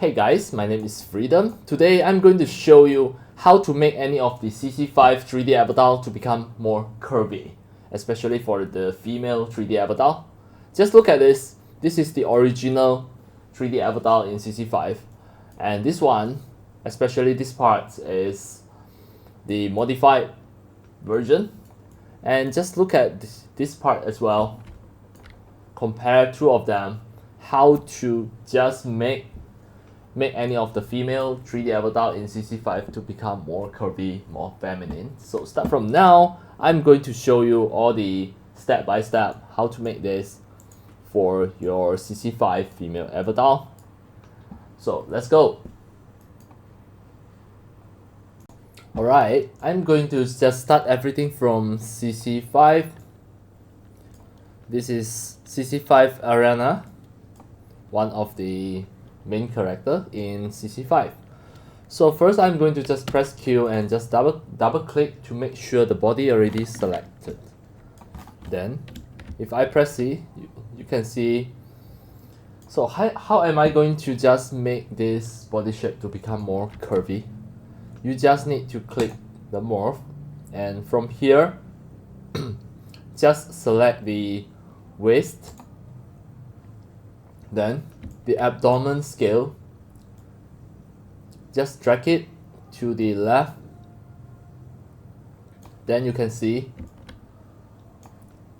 Hey guys, my name is Freedom. Today I'm going to show you how to make any of the CC5 3D avatar to become more curvy, especially for the female 3D avatar. Just look at this. This is the original 3D avatar in CC5, and this one, especially this part, is the modified version. And just look at this part as well. Compare two of them, how to just make any of the female 3D avatar in CC5 to become more curvy, more feminine. So start from now, I'm going to show you all the step by step how to make this for your CC5 female avatar. So let's go. Alright, I'm going to just start everything from CC5. This is CC5 Arena, one of the main character in CC5. So first I'm going to just press Q and just double click to make sure the body already selected. Then if I press C, you can see. So how am I going to just make this body shape to become more curvy? You just need to click the Morph, and from here just select the waist, then the abdomen scale, just drag it to the left. Then you can see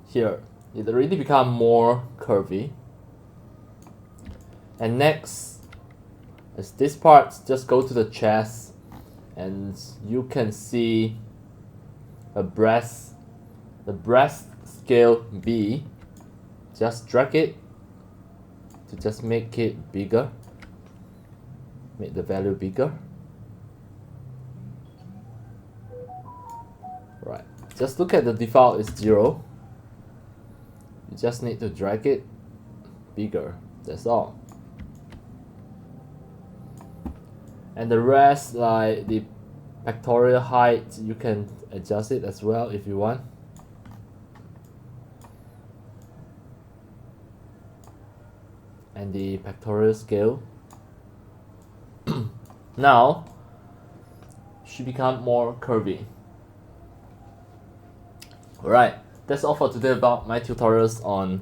here it already become more curvy. And next is this part, just go to the chest and you can see the breast scale B. Just drag it to just make it bigger, make the value bigger. Right, just look at the default is 0. You just need to drag it bigger, that's all. And the rest, like the pectoral height, you can adjust it as well if you want. And the pectoral scale. Now she become more curvy. Alright, that's all for today about my tutorials on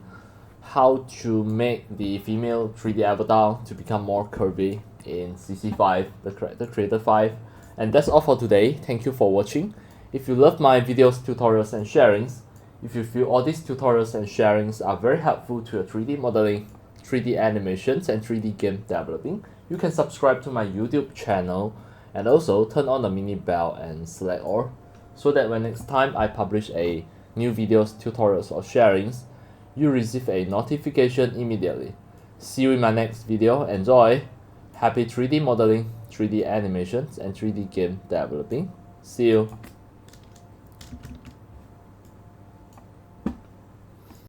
how to make the female 3D avatar to become more curvy in CC5, the Character Creator 5. And that's all for today. Thank you for watching. If you love my videos, tutorials and sharings, if you feel all these tutorials and sharings are very helpful to your 3D modeling, 3D animations and 3D game developing, you can subscribe to my YouTube channel and also turn on the mini bell and select all, so that when next time I publish a new videos, tutorials or sharings, you receive a notification immediately. See you in my next video. Enjoy! Happy 3D modeling, 3D animations and 3D game developing. See you!